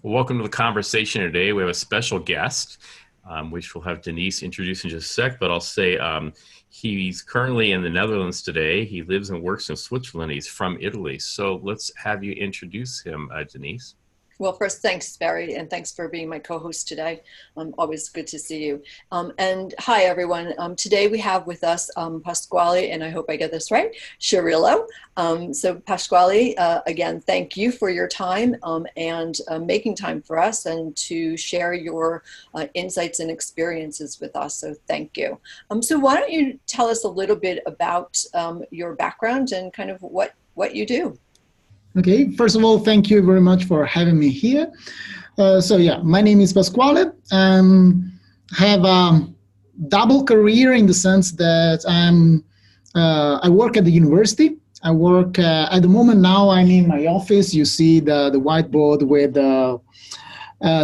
Well, welcome to the conversation today. We have a special guest, which we'll have Denise introduce in just a sec, but I'll say he's currently in the Netherlands today. He lives and works in Switzerland. He's from Italy. So let's have you introduce him, Denise. Well, first, thanks, Barry, and thanks for being my co-host today. Always good to see you. And hi, everyone. Today we have with us Pasquale, and I hope I get this right, Cirillo. So Pasquale, again, thank you for your time and making time for us and to share your insights and experiences with us. So thank you. So why don't you tell us a little bit about your background and kind of what you do? Okay, first of all, thank you very much for having me here. My name is Pasquale. Have a double career in the sense that I work at the university. I work at the moment now. I'm in my office. You see the whiteboard with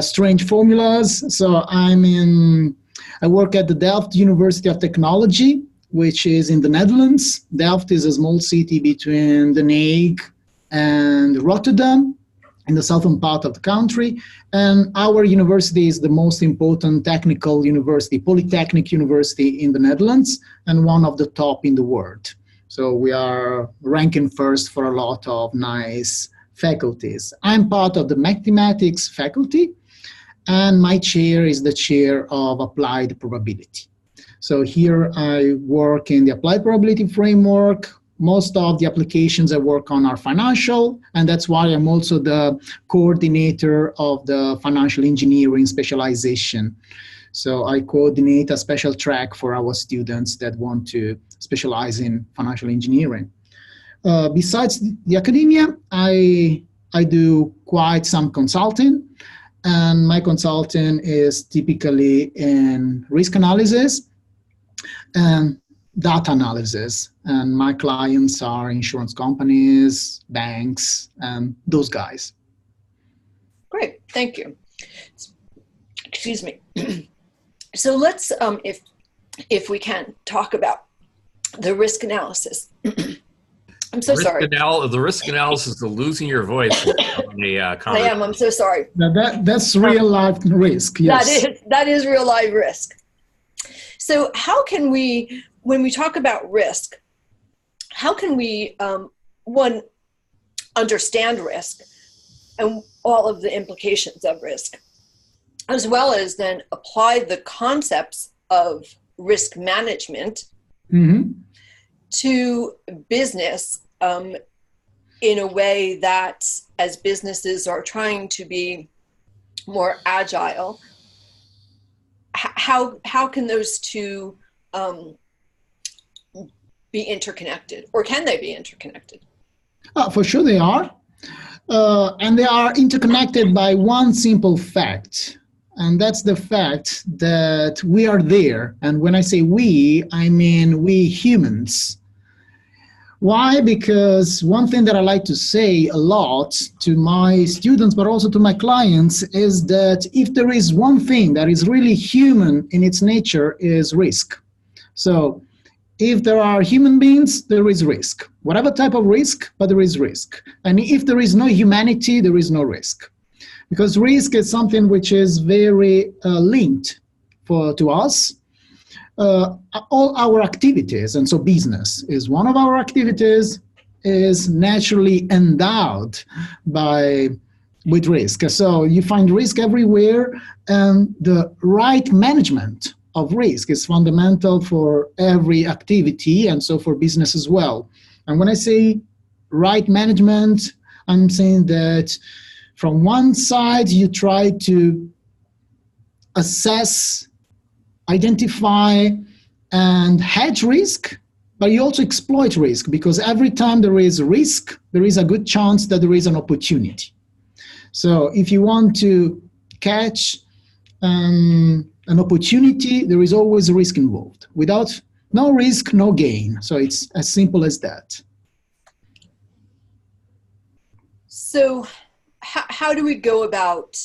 strange formulas. So I work at the Delft University of Technology, which is in the Netherlands. Delft is a small city between The Hague and Rotterdam in the southern part of the country. And our university is the most important technical university, polytechnic university in the Netherlands, and one of the top in the world. So we are ranking first for a lot of nice faculties. I'm part of the mathematics faculty, and my chair is the chair of applied probability. So here I work in the applied probability framework. Most of the applications I work on are financial, and that's why I'm also the coordinator of the financial engineering specialization. So I coordinate a special track for our students that want to specialize in financial engineering. Besides the academia, I do quite some consulting, and my consulting is typically in risk analysis and data analysis, and my clients are insurance companies, banks, and those guys. Great, thank you. Excuse me. So let's, if we can, talk about the risk analysis. I'm so sorry. The risk analysis of losing your voice. I am. I'm so sorry. Now that's real life risk. Yes. That is real life risk. So how can we, when we talk about risk, how can we, one, understand risk and all of the implications of risk, as well as then apply the concepts of risk management to business in a way that, as businesses are trying to be more agile, how can those two be interconnected, or can they be interconnected? For sure they are. And they are interconnected by one simple fact. And that's the fact that we are there. And when I say we, I mean we humans. Why? Because one thing that I like to say a lot to my students, but also to my clients, is that if there is one thing that is really human in its nature, is risk. So if there are human beings, there is risk. Whatever type of risk, but there is risk. And if there is no humanity, there is no risk. Because risk is something which is very linked to us. All our activities, and so business is one of our activities, is naturally endowed with risk. So you find risk everywhere, and the right management of risk is fundamental for every activity, and so for business as well. And when I say right management, I'm saying that from one side, you try to assess, identify, and hedge risk, but you also exploit risk, because every time there is risk, there is a good chance that there is an opportunity. So if you want to catch an opportunity, there is always a risk involved. Without no risk, no gain. So it's as simple as that. So how do we go about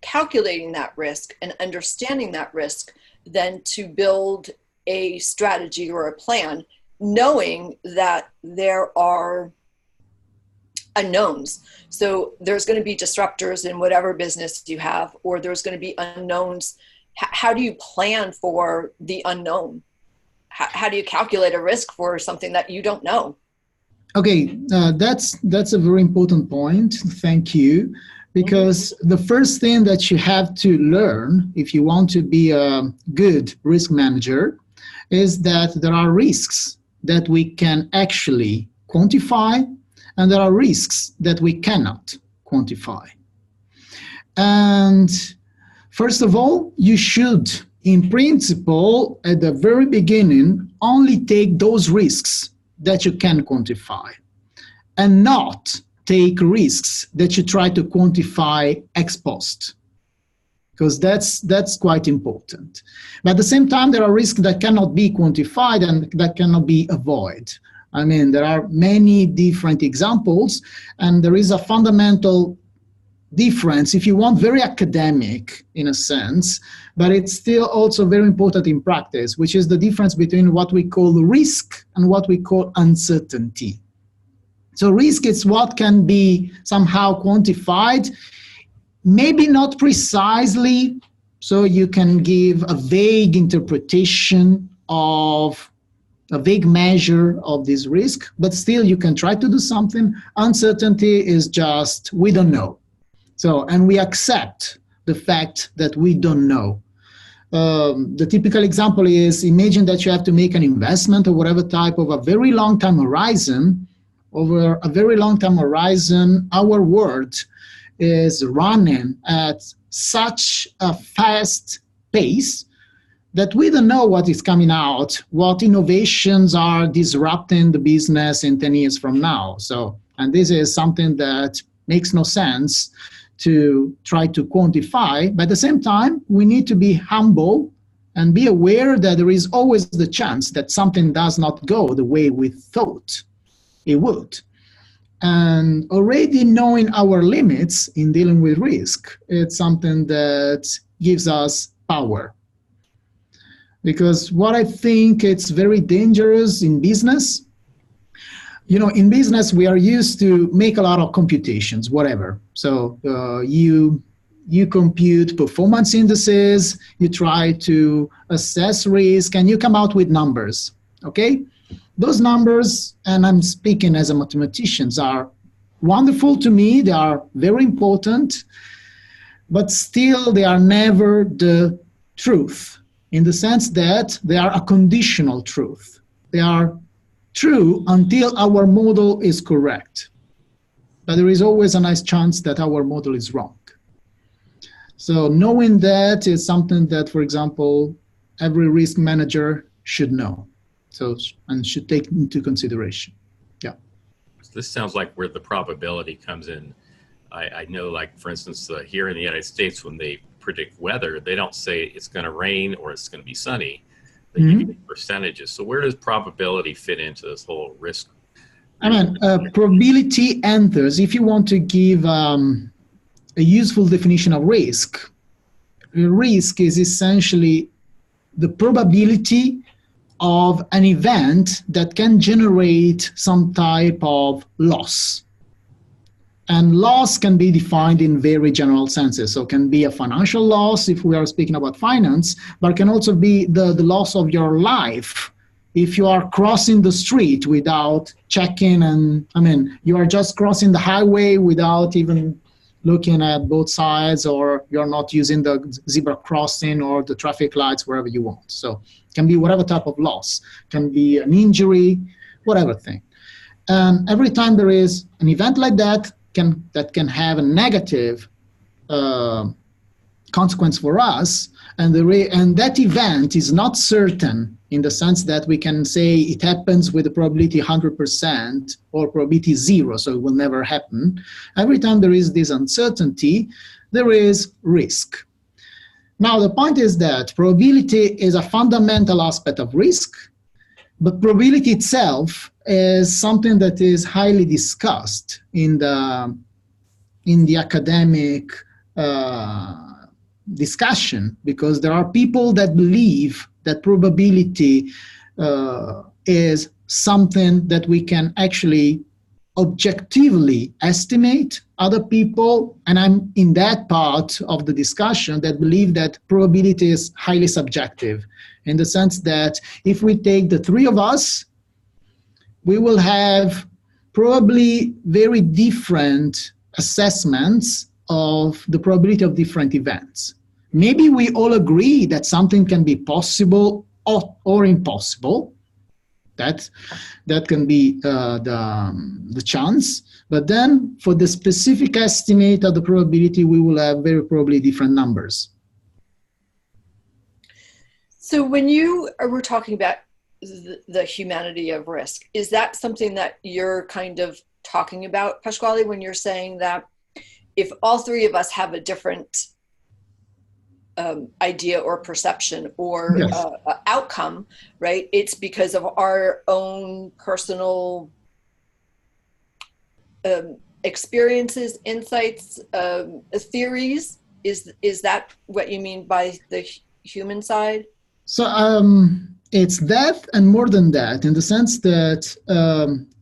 calculating that risk and understanding that risk than to build a strategy or a plan, knowing that there are unknowns. So there's going to be disruptors in whatever business you have, or there's going to be unknowns. How do you plan for the unknown? How do you calculate a risk for something that you don't know? Okay, that's a very important point. Thank you. Because the first thing that you have to learn if you want to be a good risk manager is that there are risks that we can actually quantify, and there are risks that we cannot quantify. And first of all, you should, in principle, at the very beginning, only take those risks that you can quantify, and not take risks that you try to quantify ex post, because that's quite important. But at the same time, there are risks that cannot be quantified and that cannot be avoided. I mean, there are many different examples, and there is a fundamental difference, if you want, very academic in a sense, but it's still also very important in practice, which is the difference between what we call risk and what we call uncertainty. So risk is what can be somehow quantified, maybe not precisely, so you can give a vague interpretation of a vague measure of this risk, but still you can try to do something. Uncertainty is just, we don't know. So, and we accept the fact that we don't know. The typical example is, imagine that you have to make an investment or whatever type of a very long time horizon. Over a very long time horizon, our world is running at such a fast pace that we don't know what is coming out, what innovations are disrupting the business in 10 years from now. So, and this is something that makes no sense to try to quantify. But at the same time, we need to be humble and be aware that there is always the chance that something does not go the way we thought it would. And already knowing our limits in dealing with risk, it's something that gives us power. Because what I think it's very dangerous in business, you know, in business, we are used to make a lot of computations, whatever. So you compute performance indices, you try to assess risk, and you come out with numbers, okay? Those numbers, and I'm speaking as a mathematician, are wonderful to me. They are very important, but still they are never the truth, in the sense that they are a conditional truth. They are true until our model is correct. But there is always a nice chance that our model is wrong. So knowing that is something that, for example, every risk manager should know. So, and should take into consideration. Yeah. This sounds like where the probability comes in. I know, like, for instance, here in the United States, when they predict weather, they don't say it's going to rain or it's going to be sunny. They give you percentages. So where does probability fit into this whole risk? I mean, probability enters. If you want to give a useful definition of risk, risk is essentially the probability of an event that can generate some type of loss. And loss can be defined in very general senses. So it can be a financial loss if we are speaking about finance, but it can also be the loss of your life. If you are crossing the street without checking, and I mean, you are just crossing the highway without even looking at both sides, or you're not using the zebra crossing or the traffic lights wherever you want. So it can be whatever type of loss, it can be an injury, whatever thing. And every time there is an event like that, that can have a negative consequence for us, and that event is not certain in the sense that we can say it happens with a probability 100% or probability 0, so it will never happen. Every time there is this uncertainty, there is risk. Now, the point is that probability is a fundamental aspect of risk, but probability itself is something that is highly discussed in the academic discussion, because there are people that believe that probability is something that we can actually objectively estimate other people, and I'm in that part of the discussion that believe that probability is highly subjective, in the sense that if we take the three of us, we will have probably very different assessments of the probability of different events. Maybe we all agree that something can be possible or impossible. That can be the chance. But then for the specific estimate of the probability, we will have very probably different numbers. So when you were talking about the humanity of risk, is that something that you're kind of talking about, Pasquale, when you're saying that if all three of us have a different idea or perception or Yes. outcome, right? It's because of our own personal experiences, insights, theories. Is that what you mean by the human side? So it's that and more than that, in the sense that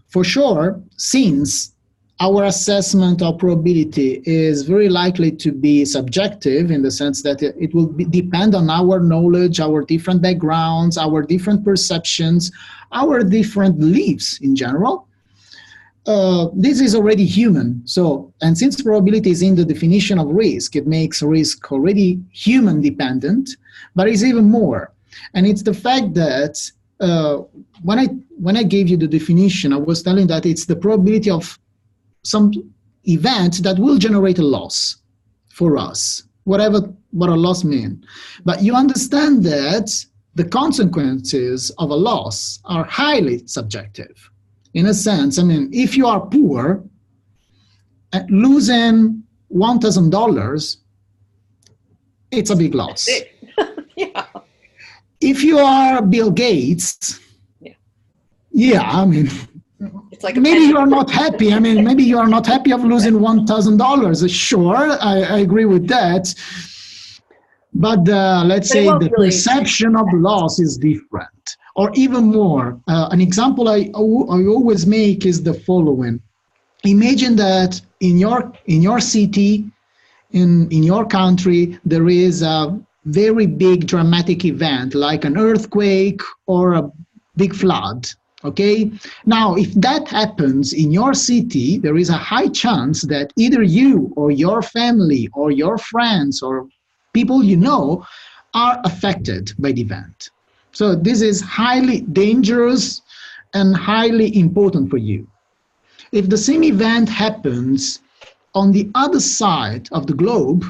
for sure, since our assessment of probability is very likely to be subjective, in the sense that it will depend on our knowledge, our different backgrounds, our different perceptions, our different beliefs in general. This is already human. So, and since probability is in the definition of risk, it makes risk already human dependent, but it's even more. And it's the fact that when I gave you the definition, I was telling that it's the probability of some event that will generate a loss for us, what a loss means. But you understand that the consequences of a loss are highly subjective. In a sense, I mean, if you are poor, losing $1,000, it's a big loss. Yeah. If you are Bill Gates, yeah, I mean, it's like maybe you are not happy. I mean, maybe you are not happy of losing $1,000. Sure, I agree with that. But let's say the perception of loss is different. Or even more, an example I always make is the following. Imagine that in your city, in your country, there is a very big dramatic event like an earthquake or a big flood. Okay. Now, if that happens in your city, there is a high chance that either you or your family or your friends or people you know are affected by the event. So this is highly dangerous and highly important for you. If the same event happens on the other side of the globe,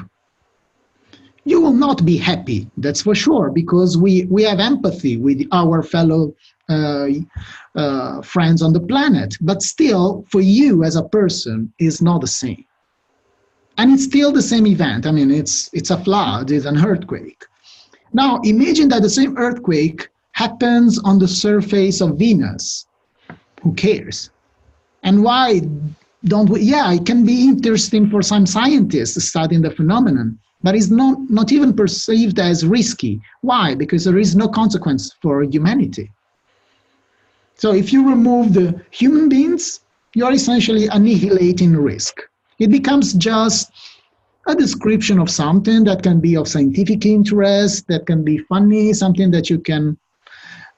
you will not be happy, that's for sure, because we have empathy with our fellow friends on the planet. But still, for you as a person, is not the same. And it's still the same event. I mean, it's a flood, it's an earthquake. Now, imagine that the same earthquake happens on the surface of Venus. Who cares? And why don't we? Yeah, it can be interesting for some scientists studying the phenomenon, but it's not even perceived as risky. Why? Because there is no consequence for humanity. So if you remove the human beings, you're essentially annihilating risk. It becomes just a description of something that can be of scientific interest, that can be funny, something that you can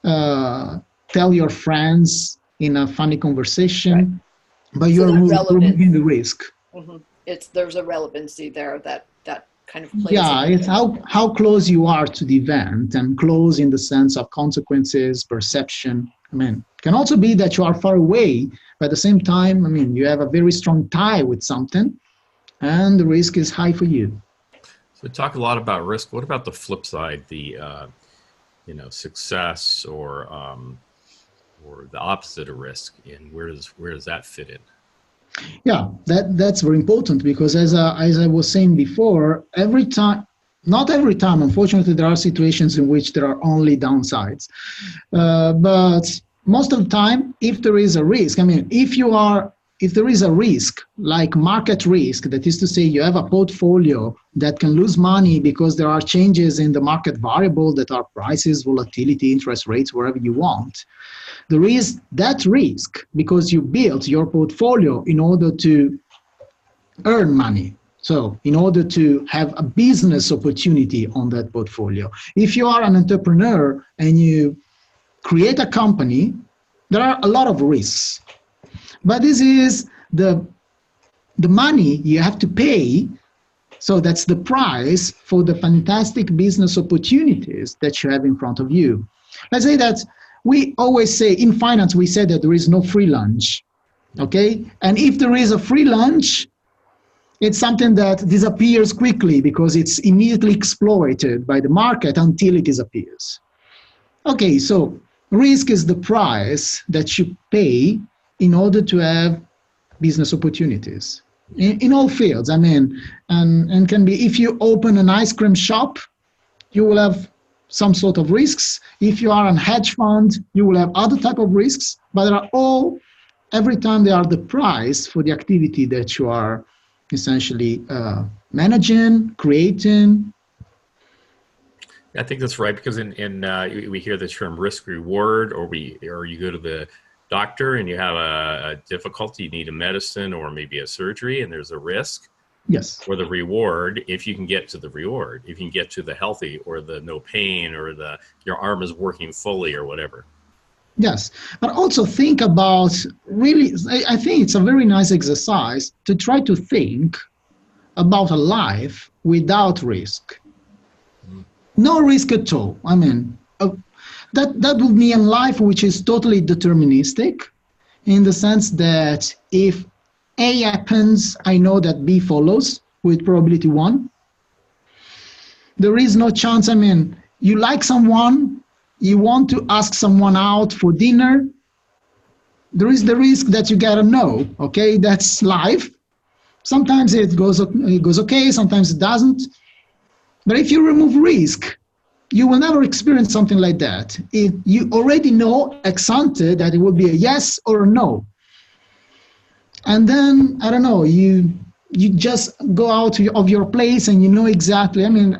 tell your friends in a funny conversation, right. But you're removing the risk. Mm-hmm. There's a relevancy there that kind of plays. Yeah, it's how close you are to the event, and close in the sense of consequences, perception. I mean, it can also be that you are far away, but at the same time, I mean, you have a very strong tie with something, and the risk is high for you. So we talk a lot about risk. What about the flip side, the success or the opposite of risk, and where does that fit in? Yeah, that's very important, because as I was saying before, not every time, unfortunately, there are situations in which there are only downsides. But most of the time, if there is a risk, I mean, if there is a risk, like market risk, that is to say you have a portfolio that can lose money because there are changes in the market variable that are prices, volatility, interest rates, wherever you want, there is that risk because you built your portfolio in order to earn money. So in order to have a business opportunity on that portfolio. If you are an entrepreneur and you create a company, there are a lot of risks. But this is the money you have to pay. So that's the price for the fantastic business opportunities that you have in front of you. Let's say that we always say in finance, we say that there is no free lunch. Okay? And if there is a free lunch, it's something that disappears quickly because it's immediately exploited by the market until it disappears. Okay, so risk is the price that you pay in order to have business opportunities in all fields. I mean, and can be, if you open an ice cream shop, you will have some sort of risks. If you are a hedge fund, you will have other type of risks, but they are all, every time they are the price for the activity that you are essentially managing, creating. I think that's right, because we hear the term risk reward, or you go to the doctor and you have a difficulty, you need a medicine or maybe a surgery, and there's a risk. Yes. Or the reward, if you can get to the reward, if you can get to the healthy or the no pain or your arm is working fully or whatever. Yes, but also think about, really, I think it's a very nice exercise to try to think about a life without risk. No risk at all. I mean, that would mean a life which is totally deterministic, in the sense that if A happens, I know that B follows with probability 1. There is no chance. I mean, you like someone, you want to ask someone out for dinner, there is the risk that you get a no, okay? That's life. Sometimes it goes okay, sometimes it doesn't. But if you remove risk, you will never experience something like that. If you already know ex ante that it will be a yes or a no. And then, I don't know, you just go out of your place and you know exactly, I mean,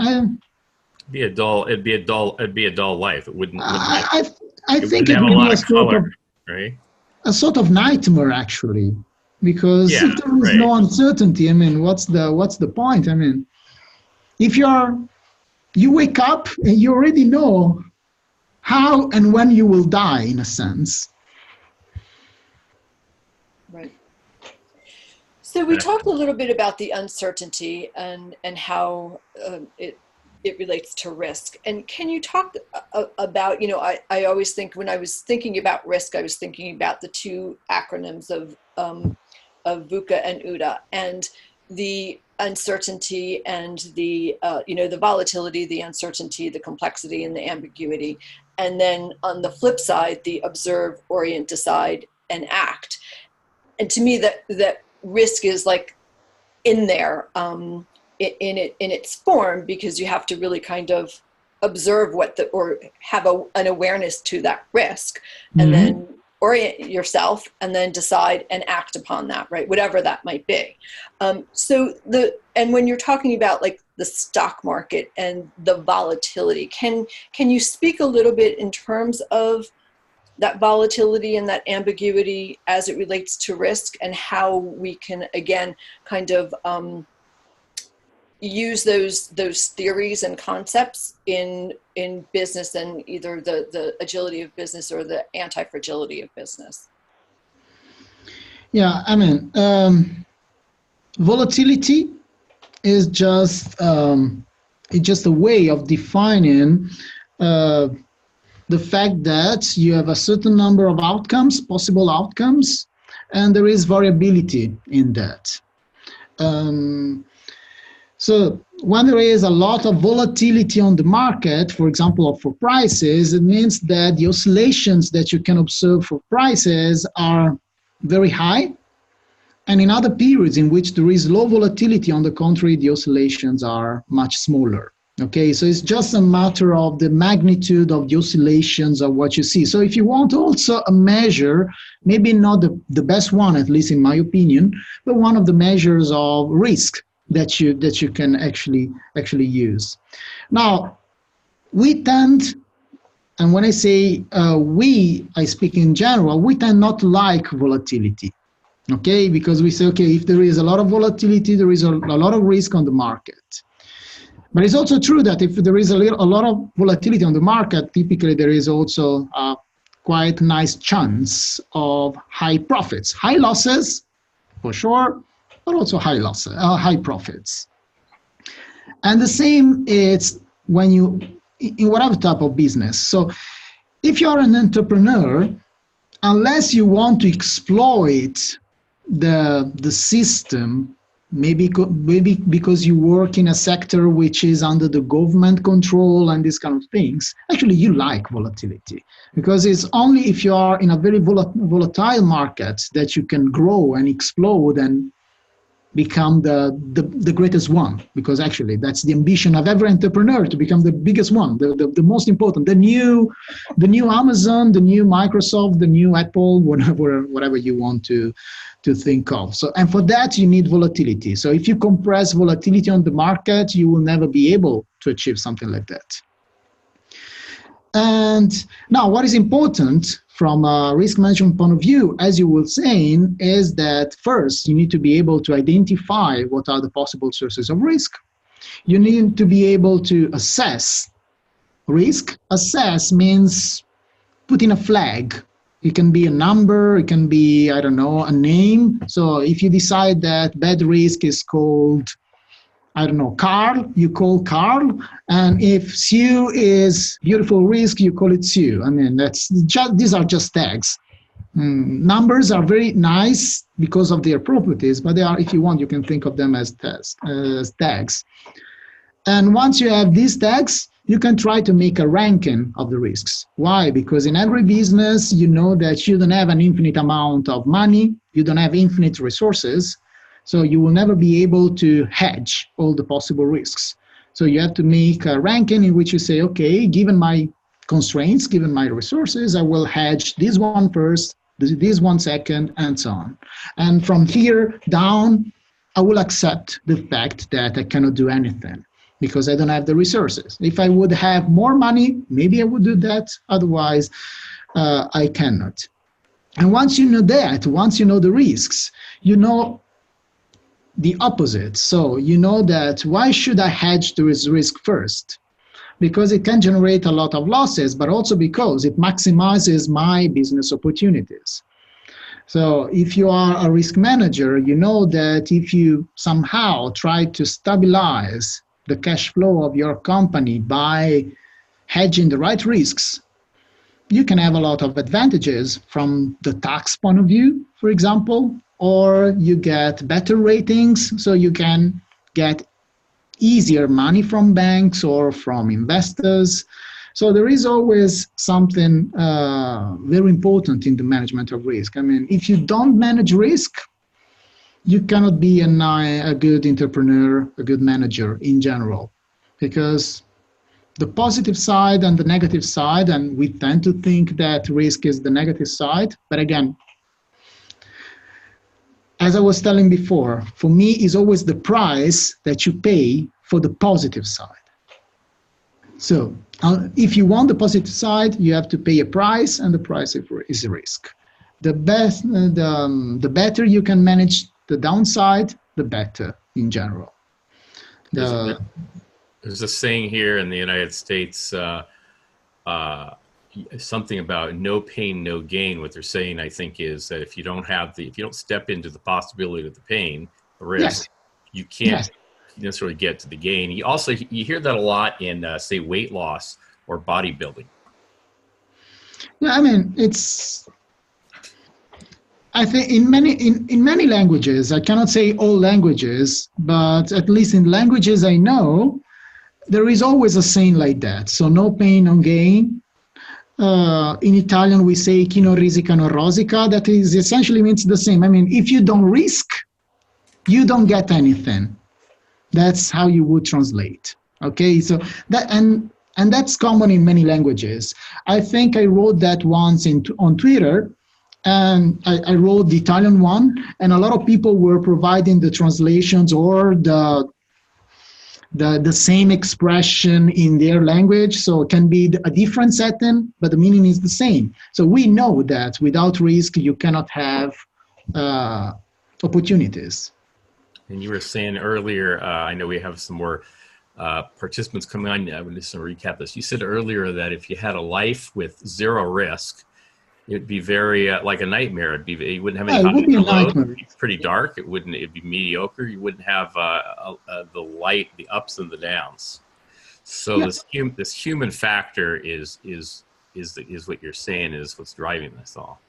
It'd be a dull life. It wouldn't I it think wouldn't it have a would be lot of color, right? a sort of nightmare, actually, because Yeah, if there is right. no uncertainty, I mean, what's the point? I mean, if you wake up and you already know how and when you will die, in a sense. Right. So we talked a little bit about the uncertainty and how it relates to risk. And can you talk about, I always think, when I was thinking about risk, I was thinking about the two acronyms of VUCA and UDA, and the uncertainty and the volatility, the uncertainty, the complexity, and the ambiguity. And then on the flip side, the observe, orient, decide, and act. And to me, that risk is like in there, in its form, because you have to really kind of observe or have an awareness to that risk, and then orient yourself, and then decide and act upon that, right? Whatever that might be. And when you're talking about like the stock market and the volatility, can you speak a little bit in terms of that volatility and that ambiguity as it relates to risk, and how we can, again, kind of use those theories and concepts in business, and either the agility of business or the anti-fragility of business? Yeah, I mean, volatility is just a way of defining the fact that you have a certain number of outcomes, possible outcomes, and there is variability in that. So when there is a lot of volatility on the market, for example, for prices, it means that the oscillations that you can observe for prices are very high. And in other periods in which there is low volatility, on the contrary, the oscillations are much smaller. Okay, so it's just a matter of the magnitude of the oscillations of what you see. So if you want also a measure, maybe not the best one, at least in my opinion, but one of the measures of risk that you can actually use. Now, we tend, and when I say I speak in general, we tend not to like volatility. Okay, because we say, okay, if there is a lot of volatility, there is a lot of risk on the market. But it's also true that if there is a lot of volatility on the market, typically there is also a quite nice chance of high profits, high losses for sure, but also high profits. And the same is when you, in whatever type of business. So if you're an entrepreneur, unless you want to exploit the system, maybe because you work in a sector which is under the government control and these kind of things, actually you like volatility, because it's only if you are in a very volatile market that you can grow and explode and become the greatest one, because actually that's the ambition of every entrepreneur, to become the biggest one, the most important, the new Amazon, the new Microsoft, the new Apple, whatever you want to think of. So, and for that you need volatility. So if you compress volatility on the market, you will never be able to achieve something like that. And now what is important from a risk management point of view, as you were saying, is that first you need to be able to identify what are the possible sources of risk. You need to be able to assess risk. Assess means put in a flag. It can be a number, it can be, I don't know, a name. So if you decide that bad risk is called, I don't know, Carl, you call Carl. And if Sue is beautiful risk, you call it Sue. I mean, these are just tags. Numbers are very nice because of their properties, but they are, if you want, you can think of them as tags. And once you have these tags, you can try to make a ranking of the risks. Why? Because in every business, you know that you don't have an infinite amount of money, you don't have infinite resources, so you will never be able to hedge all the possible risks. So you have to make a ranking in which you say, okay, given my constraints, given my resources, I will hedge this one first, this one second, and so on. And from here down, I will accept the fact that I cannot do anything, because I don't have the resources. If I would have more money, maybe I would do that. Otherwise, I cannot. And once you know that, once you know the risks, you know the opposite. So you know that why should I hedge this risk first? Because it can generate a lot of losses, but also because it maximizes my business opportunities. So if you are a risk manager, you know that if you somehow try to stabilize the cash flow of your company by hedging the right risks, you can have a lot of advantages from the tax point of view, for example, or you get better ratings, so you can get easier money from banks or from investors. So there is always something very important in the management of risk. I mean, if you don't manage risk, you cannot be a good entrepreneur, a good manager in general, because the positive side and the negative side, and we tend to think that risk is the negative side, but again, as I was telling before, for me is always the price that you pay for the positive side. So if you want the positive side, you have to pay a price, and the price is a risk. The better you can manage the downside, the better in general. There's a saying here in the United States, something about no pain, no gain. What they're saying, I think, is that if you don't step into the possibility of the pain, the risk, yes, you can't necessarily get to the gain. You hear that a lot in, say, weight loss or bodybuilding. Yeah, I mean, I think in many languages, I cannot say all languages, but at least in languages I know, there is always a saying like that. So no pain, no gain. In Italian, we say chi non risica non rosica. That is essentially means the same. I mean, if you don't risk, you don't get anything. That's how you would translate. Okay, so that and that's common in many languages. I think I wrote that once on Twitter, and I wrote the Italian one, and a lot of people were providing the translations or the the same expression in their language. So it can be a different setting, but the meaning is the same. So we know that without risk, you cannot have opportunities. And you were saying earlier, I know we have some more participants coming on. I would just recap this. You said earlier that if you had a life with zero risk, it'd be very like a nightmare. You wouldn't have any it would be a nightmare. It'd be pretty dark. It'd be mediocre. You wouldn't have the light, the ups and the downs. So this human factor is what you're saying is what's driving this all.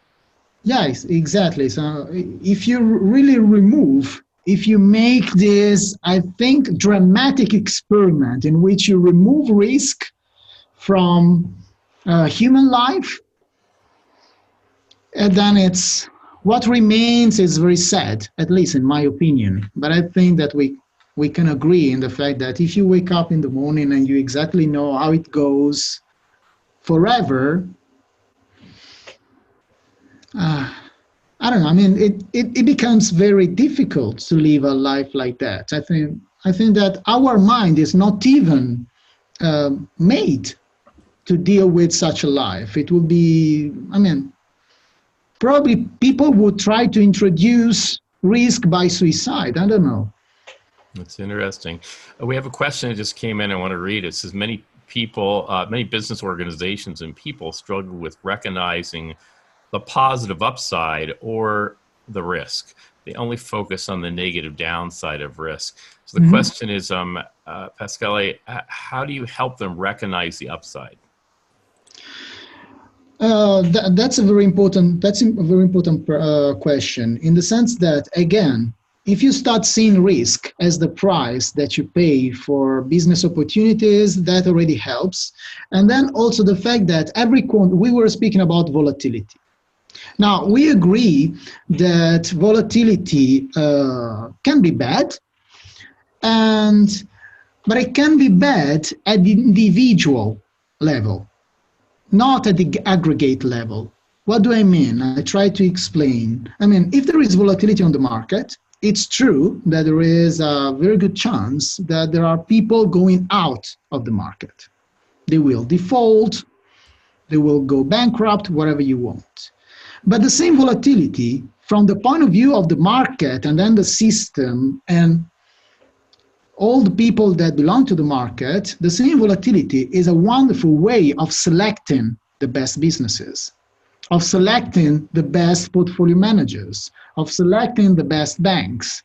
Yes, exactly. So if you really if you make this, I think, dramatic experiment in which you remove risk from human life, and then what remains is very sad, at least in my opinion. But I think that we can agree in the fact that if you wake up in the morning and you exactly know how it goes forever, I don't know. I mean, it becomes very difficult to live a life like that. I think that our mind is not even made to deal with such a life. It would be, I mean, probably people would try to introduce risk by suicide. I don't know. That's interesting. We have a question that just came in. I want to read it. It says many people, many business organizations and people struggle with recognizing the positive upside or the risk. They only focus on the negative downside of risk. So the question is, Pasquale, how do you help them recognize the upside? That's a very important question, in the sense that, again, if you start seeing risk as the price that you pay for business opportunities, that already helps. And then also the fact that we were speaking about volatility. Now, we agree that volatility can be bad, but it can be bad at the individual level, not at the aggregate level. What do I mean? I try to explain. I mean, if there is volatility on the market, it's true that there is a very good chance that there are people going out of the market. They will default, they will go bankrupt, whatever you want. But the same volatility from the point of view of the market and then the system and all the people that belong to the market, the same volatility is a wonderful way of selecting the best businesses, of selecting the best portfolio managers, of selecting the best banks.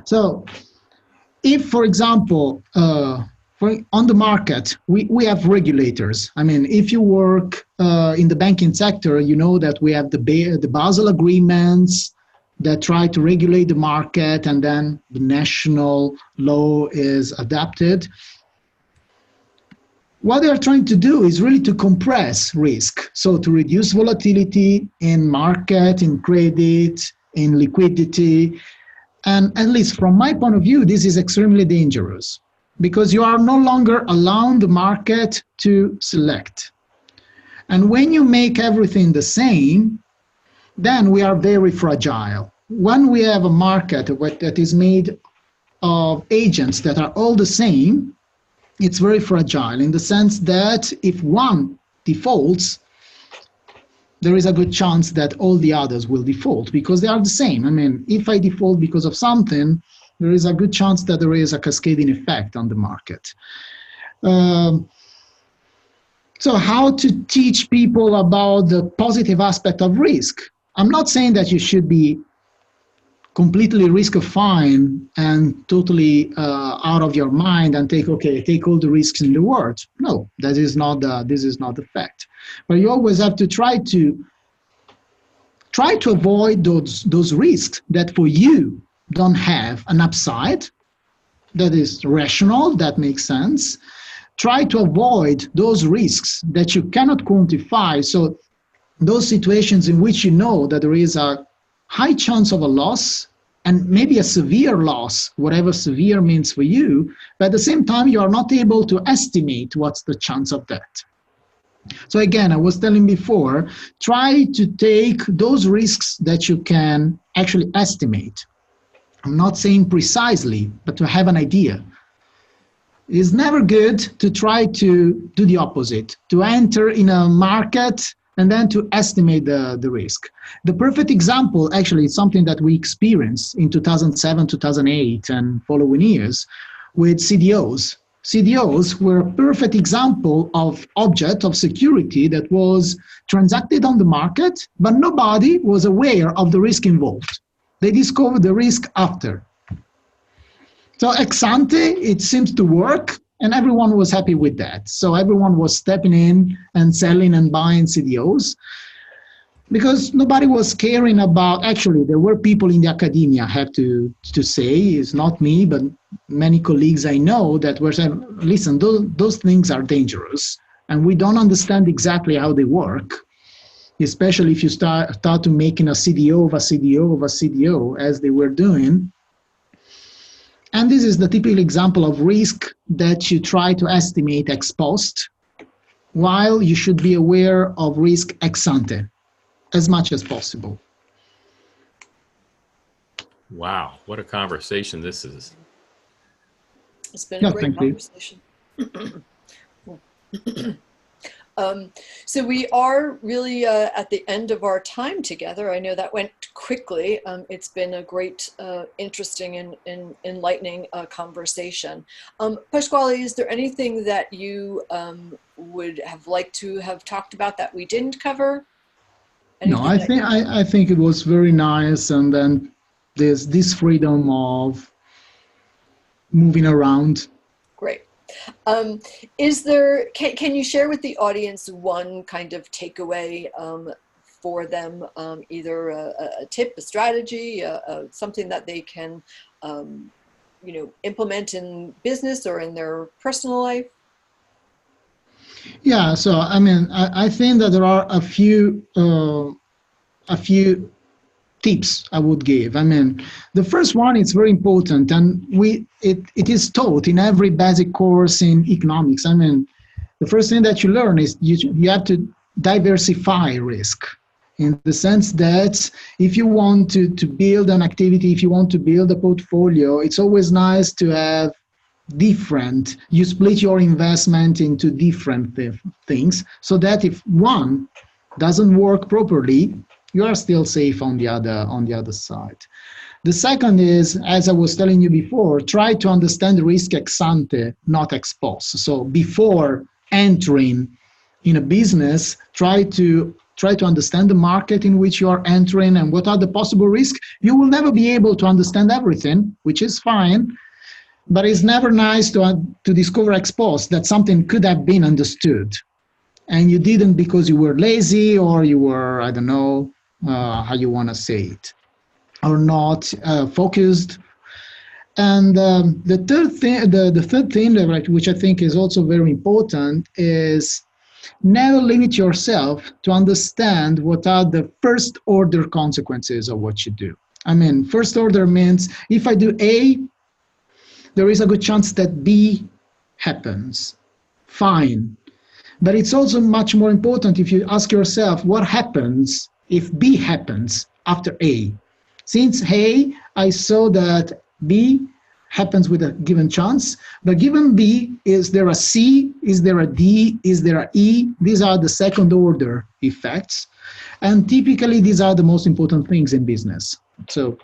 So if, for example, on the market, we have regulators. I mean, if you work in the banking sector, you know that we have the Basel agreements that try to regulate the market, and then the national law is adapted. What they are trying to do is really to compress risk, so to reduce volatility in market, in credit, in liquidity. And at least from my point of view, this is extremely dangerous, because you are no longer allowing the market to select. And when you make everything the same, then we are very fragile. When we have a market that is made of agents that are all the same, it's very fragile in the sense that if one defaults, there is a good chance that all the others will default because they are the same. I mean, if I default because of something, there is a good chance that there is a cascading effect on the market. So how to teach people about the positive aspect of risk? I'm not saying that you should be completely risk-affine and totally out of your mind and take all the risks in the world. No, this is not the fact. But you always have to try to avoid those risks that for you don't have an upside that is rational, that makes sense. Try to avoid those risks that you cannot quantify. So those situations in which you know that there is a high chance of a loss and maybe a severe loss, whatever severe means for you, but at the same time, you are not able to estimate what's the chance of that. So again, I was telling before, try to take those risks that you can actually estimate. I'm not saying precisely, but to have an idea. It's never good to try to do the opposite, to enter in a market and then to estimate the risk. The perfect example, actually, is something that we experienced in 2007, 2008, and following years with CDOs. CDOs were a perfect example of object of security that was transacted on the market, but nobody was aware of the risk involved. They discovered the risk after. So ex ante, it seems to work, and everyone was happy with that. So everyone was stepping in and selling and buying CDOs because nobody was caring about, actually, there were people in the academia, I have to say, it's not me, but many colleagues I know that were saying, listen, those things are dangerous, and we don't understand exactly how they work, especially if you start to making a CDO of a CDO of a CDO, as they were doing. And this is the typical example of risk that you try to estimate ex post, while you should be aware of risk ex ante as much as possible. Wow, what a conversation this is. It's been a great conversation. So we are really at the end of our time together. I know that went quickly. It's been a great, interesting and enlightening conversation. Pasquale, is there anything that you would have liked to have talked about that we didn't cover? No, I think it was very nice, and then there's this freedom of moving around. Great. Is there, can you share with the audience one kind of takeaway for them, either a tip, a strategy, something that they can, implement in business or in their personal life? Yeah, so I mean, I think that there are a few tips I would give. I mean, the first one is very important, and it is taught in every basic course in economics. I mean, the first thing that you learn is you have to diversify risk, in the sense that if you want to build an activity, if you want to build a portfolio, it's always nice to have you split your investment into different things, so that if one doesn't work properly, you are still safe on the other side. The second is, as I was telling you before, try to understand risk ex ante, not ex post. So before entering in a business, try to understand the market in which you are entering and what are the possible risks. You will never be able to understand everything, which is fine, but it's never nice to discover ex post that something could have been understood, and you didn't because you were lazy, or you were, I don't know how you want to say it, or not focused. And the third thing, which I think is also very important, is never limit yourself to understand what are the first order consequences of what you do. I mean, first order means if I do A, there is a good chance that B happens. Fine. But it's also much more important if you ask yourself what happens if B happens after A. Since A, I saw that B happens with a given chance, but given B, is there a C, is there a D, is there a E? These are the second order effects. And typically, these are the most important things in business. So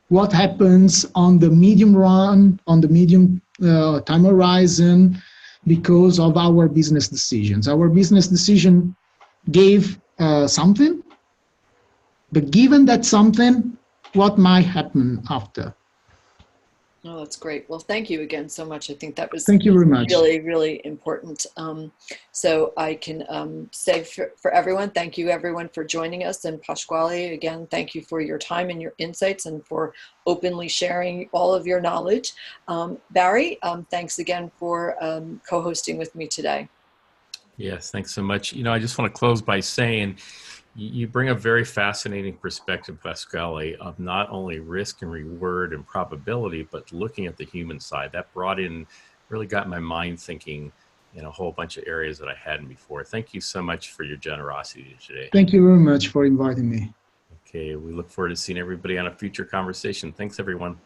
what happens on the medium run, on the medium time horizon, because of our business decisions. Our business decision gave something, but given that something, what might happen after? Oh, that's great. Well, thank you again so much. I think that was thank you very much. Really, really important. So I can say for everyone, thank you everyone for joining us. And Pasquale, again, thank you for your time and your insights and for openly sharing all of your knowledge. Barry, thanks again for co-hosting with me today. Yes, thanks so much. I just want to close by saying, you bring a very fascinating perspective, Pasquale, of not only risk and reward and probability, but looking at the human side. That really got my mind thinking in a whole bunch of areas that I hadn't before. Thank you so much for your generosity today. Thank you very much for inviting me. Okay, we look forward to seeing everybody on a future conversation. Thanks, everyone.